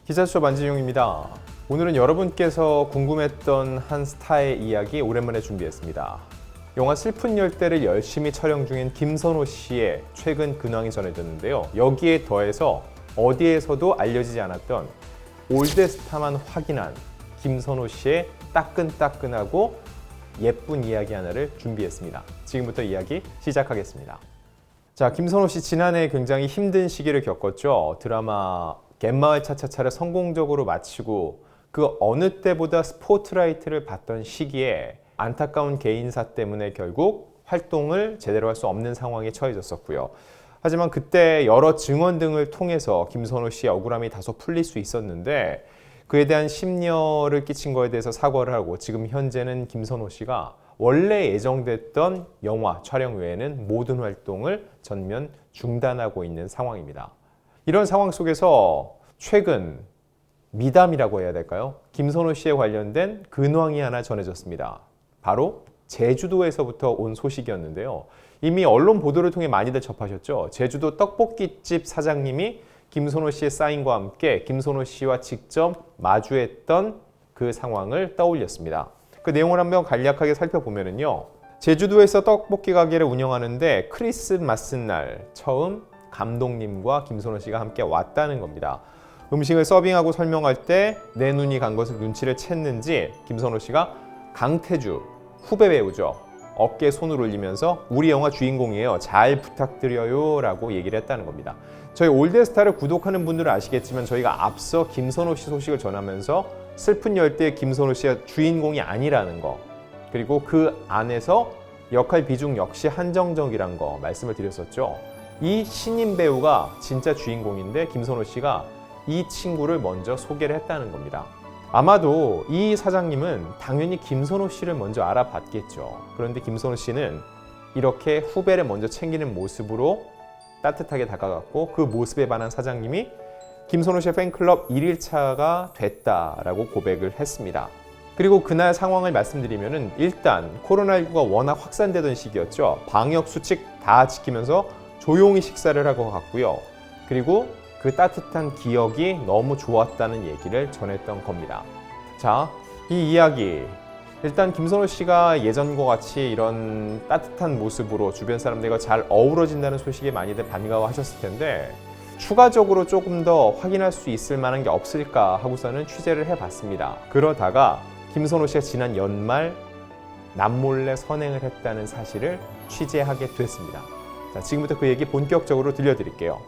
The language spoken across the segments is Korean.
기자수첩 안진용입니다. 오늘은 여러분께서 궁금했던 한 스타의 이야기 오랜만에 준비했습니다. 영화 슬픈 열대를 열심히 촬영 중인 김선호 씨의 최근 근황이 전해졌는데요. 여기에 더해서 어디에서도 알려지지 않았던 올드스타만 확인한 김선호 씨의 따끈따끈하고 예쁜 이야기 하나를 준비했습니다. 지금부터 이야기 시작하겠습니다. 자, 김선호 씨 지난해 굉장히 힘든 시기를 겪었죠. 드라마 갯마을 차차차를 성공적으로 마치고 그 어느 때보다 스포트라이트를 받던 시기에 안타까운 개인사 때문에 결국 활동을 제대로 할 수 없는 상황에 처해졌었고요. 하지만 그때 여러 증언 등을 통해서 김선호 씨의 억울함이 다소 풀릴 수 있었는데 그에 대한 심려를 끼친 거에 대해서 사과를 하고 지금 현재는 김선호 씨가 원래 예정됐던 영화 촬영 외에는 모든 활동을 전면 중단하고 있는 상황입니다. 이런 상황 속에서 최근 미담이라고 해야 될까요? 김선호 씨에 관련된 근황이 하나 전해졌습니다. 바로 제주도에서부터 온 소식이었는데요. 이미 언론 보도를 통해 많이들 접하셨죠. 제주도 떡볶이집 사장님이 김선호 씨의 사인과 함께 김선호 씨와 직접 마주했던 그 상황을 떠올렸습니다. 그 내용을 한번 간략하게 살펴보면요. 제주도에서 떡볶이 가게를 운영하는데 크리스마스 날 처음 감독님과 김선호 씨가 함께 왔다는 겁니다. 음식을 서빙하고 설명할 때 내 눈이 간 것을 눈치를 챘는지 김선호 씨가 강태주 후배 배우죠. 어깨에 손을 올리면서 우리 영화 주인공이에요. 잘 부탁드려요 라고 얘기를 했다는 겁니다. 저희 올드스타를 구독하는 분들은 아시겠지만 저희가 앞서 김선호 씨 소식을 전하면서 슬픈 열대의 김선호 씨가 주인공이 아니라는 거, 그리고 그 안에서 역할 비중 역시 한정적이란 거 말씀을 드렸었죠. 이 신인 배우가 진짜 주인공인데 김선호 씨가 이 친구를 먼저 소개를 했다는 겁니다. 아마도 이 사장님은 당연히 김선호 씨를 먼저 알아봤겠죠. 그런데 김선호 씨는 이렇게 후배를 먼저 챙기는 모습으로 따뜻하게 다가갔고 그 모습에 반한 사장님이 김선호 씨의 팬클럽 1일차가 됐다라고 고백을 했습니다. 그리고 그날 상황을 말씀드리면은 일단 코로나19가 워낙 확산되던 시기였죠. 방역 수칙 다 지키면서 조용히 식사를 하고 갔고요. 그리고 그 따뜻한 기억이 너무 좋았다는 얘기를 전했던 겁니다. 자, 이 이야기 일단 김선호 씨가 예전과 같이 이런 따뜻한 모습으로 주변 사람들과 잘 어우러진다는 소식에 많이들 반가워하셨을 텐데 추가적으로 조금 더 확인할 수 있을 만한 게 없을까 하고서는 취재를 해봤습니다. 그러다가 김선호 씨가 지난 연말 남몰래 선행을 했다는 사실을 취재하게 됐습니다. 자, 지금부터 그 얘기 본격적으로 들려드릴게요.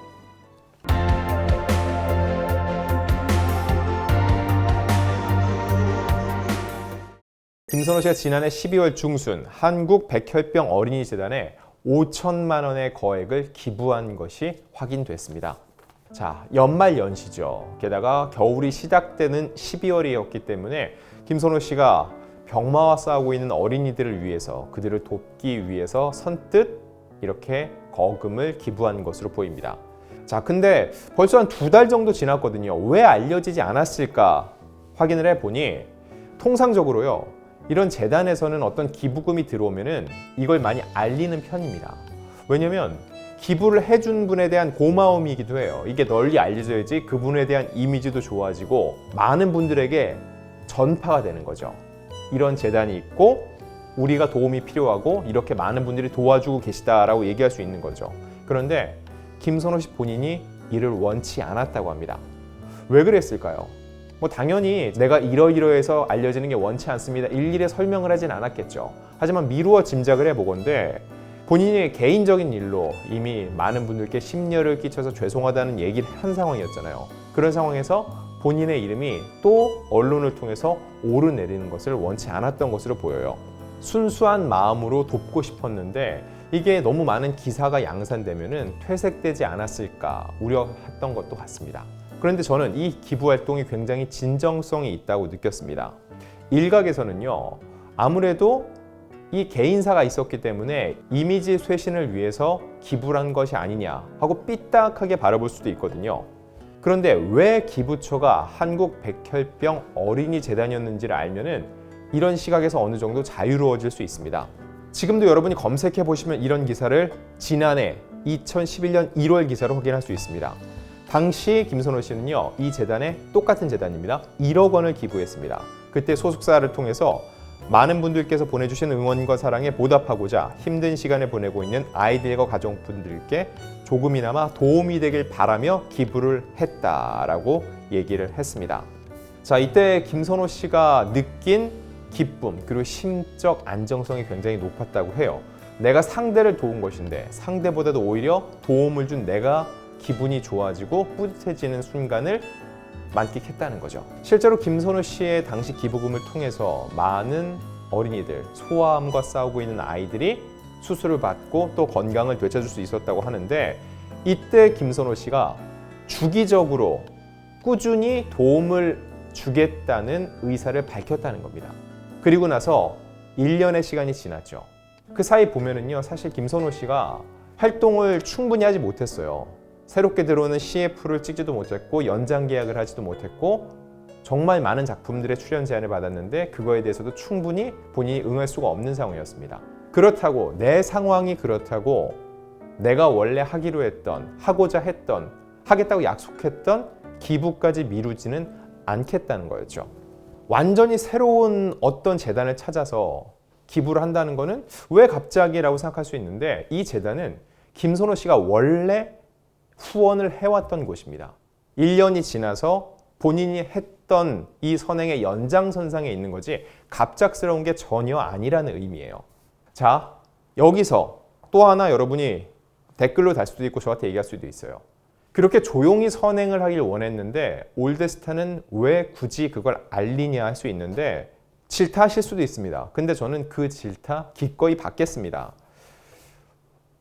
김선호 씨가 지난해 12월 중순 한국 백혈병 어린이재단에 5천만 원의 거액을 기부한 것이 확인됐습니다. 자, 연말 연시죠. 게다가 겨울이 시작되는 12월이었기 때문에 김선호 씨가 병마와 싸우고 있는 어린이들을 위해서 그들을 돕기 위해서 선뜻 이렇게 거금을 기부한 것으로 보입니다. 자, 근데 벌써 한 2달 정도 지났거든요. 왜 알려지지 않았을까 확인을 해보니 통상적으로요. 이런 재단에서는 어떤 기부금이 들어오면은 이걸 많이 알리는 편입니다. 왜냐면 기부를 해준 분에 대한 고마움이기도 해요. 이게 널리 알려져야지 그분에 대한 이미지도 좋아지고 많은 분들에게 전파가 되는 거죠. 이런 재단이 있고 우리가 도움이 필요하고 이렇게 많은 분들이 도와주고 계시다라고 얘기할 수 있는 거죠. 그런데 김선호 씨 본인이 이를 원치 않았다고 합니다. 왜 그랬을까요? 당연히 내가 이러이러해서 알려지는 게 원치 않습니다. 일일이 설명을 하진 않았겠죠. 하지만 미루어 짐작을 해보건대 본인의 개인적인 일로 이미 많은 분들께 심려를 끼쳐서 죄송하다는 얘기를 한 상황이었잖아요. 그런 상황에서 본인의 이름이 또 언론을 통해서 오르내리는 것을 원치 않았던 것으로 보여요. 순수한 마음으로 돕고 싶었는데 이게 너무 많은 기사가 양산되면은 퇴색되지 않았을까 우려했던 것도 같습니다. 그런데 저는 이 기부 활동이 굉장히 진정성이 있다고 느꼈습니다. 일각에서는요, 아무래도 이 개인사가 있었기 때문에 이미지 쇄신을 위해서 기부를 한 것이 아니냐 하고 삐딱하게 바라볼 수도 있거든요. 그런데 왜 기부처가 한국 백혈병 어린이재단이었는지를 알면은 이런 시각에서 어느 정도 자유로워질 수 있습니다. 지금도 여러분이 검색해 보시면 이런 기사를 지난해 2011년 1월 기사로 확인할 수 있습니다. 당시 김선호 씨는요, 이 재단에 똑같은 재단입니다. 1억 원을 기부했습니다. 그때 소속사를 통해서 많은 분들께서 보내주신 응원과 사랑에 보답하고자 힘든 시간을 보내고 있는 아이들과 가족분들께 조금이나마 도움이 되길 바라며 기부를 했다라고 얘기를 했습니다. 자, 이때 김선호 씨가 느낀 기쁨 그리고 심적 안정성이 굉장히 높았다고 해요. 내가 상대를 도운 것인데 상대보다도 오히려 도움을 준 내가 기분이 좋아지고 뿌듯해지는 순간을 만끽했다는 거죠. 실제로 김선호 씨의 당시 기부금을 통해서 많은 어린이들, 소아암과 싸우고 있는 아이들이 수술을 받고 또 건강을 되찾을 수 있었다고 하는데, 이때 김선호 씨가 주기적으로 꾸준히 도움을 주겠다는 의사를 밝혔다는 겁니다. 그리고 나서 1년의 시간이 지났죠. 그 사이 보면은요, 사실 김선호 씨가 활동을 충분히 하지 못했어요. 새롭게 들어오는 CF를 찍지도 못했고 연장 계약을 하지도 못했고 정말 많은 작품들의 출연 제안을 받았는데 그거에 대해서도 충분히 본인이 응할 수가 없는 상황이었습니다. 그렇다고 내 상황이 그렇다고 내가 원래 하기로 했던, 하고자 했던, 하겠다고 약속했던 기부까지 미루지는 않겠다는 거였죠. 완전히 새로운 어떤 재단을 찾아서 기부를 한다는 거는 왜 갑자기라고 생각할 수 있는데, 이 재단은 김선호 씨가 원래 후원을 해왔던 곳입니다. 1년이 지나서 본인이 했던 이 선행의 연장선상에 있는 거지 갑작스러운 게 전혀 아니라는 의미예요. 자, 여기서 또 하나 여러분이 댓글로 달 수도 있고 저한테 얘기할 수도 있어요. 그렇게 조용히 선행을 하길 원했는데 올드스타는 왜 굳이 그걸 알리냐 할 수 있는데, 질타하실 수도 있습니다. 근데 저는 그 질타 기꺼이 받겠습니다.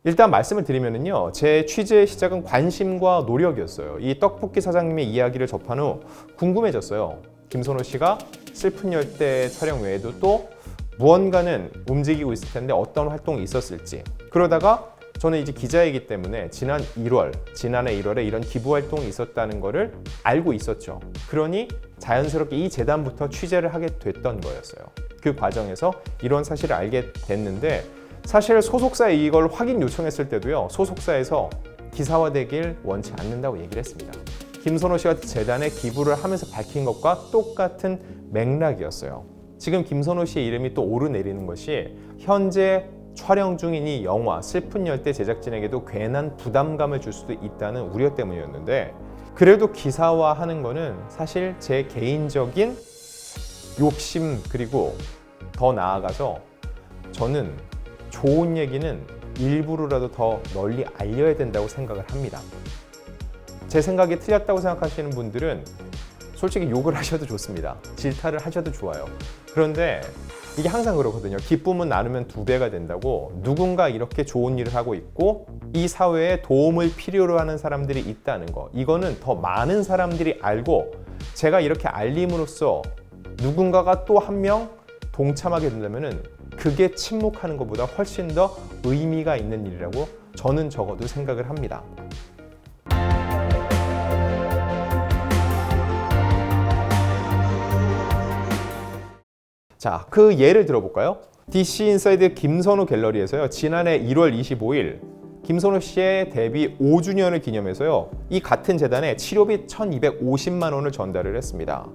일단 말씀을 드리면요, 제 취재의 시작은 관심과 노력이었어요. 이 떡볶이 사장님의 이야기를 접한 후 궁금해졌어요. 김선호 씨가 슬픈 열대 촬영 외에도 또 무언가는 움직이고 있을 텐데 어떤 활동이 있었을지. 그러다가 저는 이제 기자이기 때문에 지난해 1월에 이런 기부 활동이 있었다는 거를 알고 있었죠. 그러니 자연스럽게 이 재단부터 취재를 하게 됐던 거였어요. 그 과정에서 이런 사실을 알게 됐는데, 사실 소속사에 이걸 확인 요청했을 때도요, 소속사에서 기사화되길 원치 않는다고 얘기를 했습니다. 김선호 씨가 재단에 기부를 하면서 밝힌 것과 똑같은 맥락이었어요. 지금 김선호 씨의 이름이 또 오르내리는 것이 현재 촬영 중인 이 영화 슬픈 열대 제작진에게도 괜한 부담감을 줄 수도 있다는 우려 때문이었는데, 그래도 기사화하는 거는 사실 제 개인적인 욕심, 그리고 더 나아가서 저는 좋은 얘기는 일부러라도 더 널리 알려야 된다고 생각을 합니다. 제 생각이 틀렸다고 생각하시는 분들은 솔직히 욕을 하셔도 좋습니다. 질타를 하셔도 좋아요. 그런데 이게 항상 그렇거든요. 기쁨은 나누면 2배가 된다고. 누군가 이렇게 좋은 일을 하고 있고 이 사회에 도움을 필요로 하는 사람들이 있다는 거, 이거는 더 많은 사람들이 알고 제가 이렇게 알림으로써 누군가가 또 한 명 동참하게 된다면은 그게 침묵하는 것보다 훨씬 더 의미가 있는 일이라고 저는 적어도 생각을 합니다. 자, 그 예를 들어볼까요? DC 인사이드 김선호 갤러리에서요, 지난해 1월 25일 김선호 씨의 데뷔 5주년을 기념해서요, 이 같은 재단에 치료비 1,250만 원을 전달을 했습니다.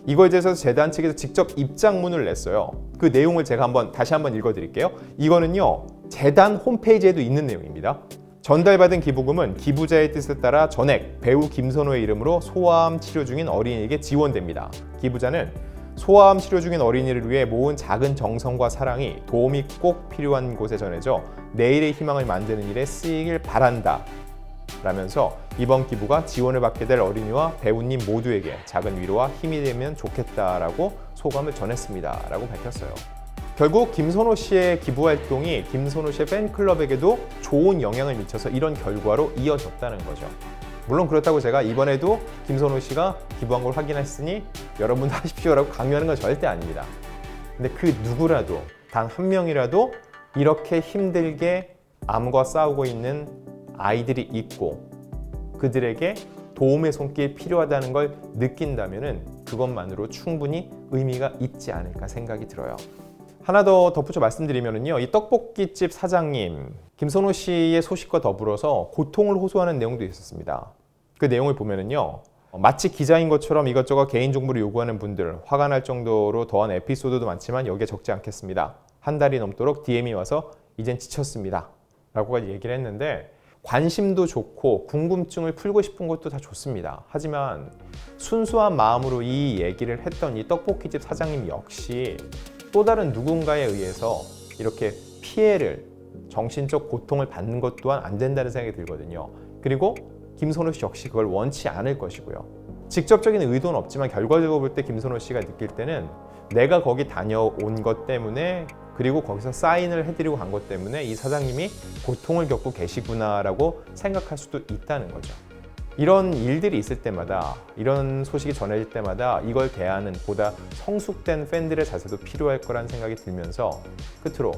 이거에 대해서 재단 측에서 직접 입장문을 냈어요. 그 내용을 제가 다시 한번 읽어드릴게요. 이거는요, 재단 홈페이지에도 있는 내용입니다. 전달받은 기부금은 기부자의 뜻에 따라 전액 배우 김선호의 이름으로 소아암 치료 중인 어린이에게 지원됩니다. 기부자는 소아암 치료 중인 어린이를 위해 모은 작은 정성과 사랑이 도움이 꼭 필요한 곳에 전해져 내일의 희망을 만드는 일에 쓰이길 바란다 라면서 이번 기부가 지원을 받게 될 어린이와 배우님 모두에게 작은 위로와 힘이 되면 좋겠다라고 소감을 전했습니다 라고 밝혔어요. 결국 김선호 씨의 기부 활동이 김선호 씨의 팬클럽에게도 좋은 영향을 미쳐서 이런 결과로 이어졌다는 거죠. 물론 그렇다고 제가 이번에도 김선호 씨가 기부한 걸 확인했으니 여러분도 하십시오라고 강요하는 건 절대 아닙니다. 근데 그 누구라도, 단 한 명이라도 이렇게 힘들게 암과 싸우고 있는 아이들이 있고 그들에게 도움의 손길 필요하다는 걸 느낀다면 그것만으로 충분히 의미가 있지 않을까 생각이 들어요. 하나 더 덧붙여 말씀드리면요, 이 떡볶이집 사장님 김선호 씨의 소식과 더불어서 고통을 호소하는 내용도 있었습니다. 그 내용을 보면은요. 마치 기자인 것처럼 이것저것 개인정보를 요구하는 분들, 화가 날 정도로 더한 에피소드도 많지만 여기에 적지 않겠습니다. 한 달이 넘도록 DM이 와서 이젠 지쳤습니다. 라고까지 얘기를 했는데 관심도 좋고 궁금증을 풀고 싶은 것도 다 좋습니다. 하지만 순수한 마음으로 이 얘기를 했던 이 떡볶이집 사장님 역시 또 다른 누군가에 의해서 이렇게 피해를, 정신적 고통을 받는 것 또한 안 된다는 생각이 들거든요. 그리고 김선호 씨 역시 그걸 원치 않을 것이고요. 직접적인 의도는 없지만 결과적으로 볼 때 김선호 씨가 느낄 때는 내가 거기 다녀온 것 때문에, 그리고 거기서 사인을 해드리고 간 것 때문에 이 사장님이 고통을 겪고 계시구나라고 생각할 수도 있다는 거죠. 이런 일들이 있을 때마다, 이런 소식이 전해질 때마다 이걸 대하는 보다 성숙된 팬들의 자세도 필요할 거란 생각이 들면서 끝으로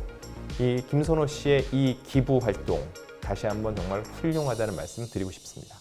이 김선호 씨의 이 기부 활동 다시 한번 정말 훌륭하다는 말씀 드리고 싶습니다.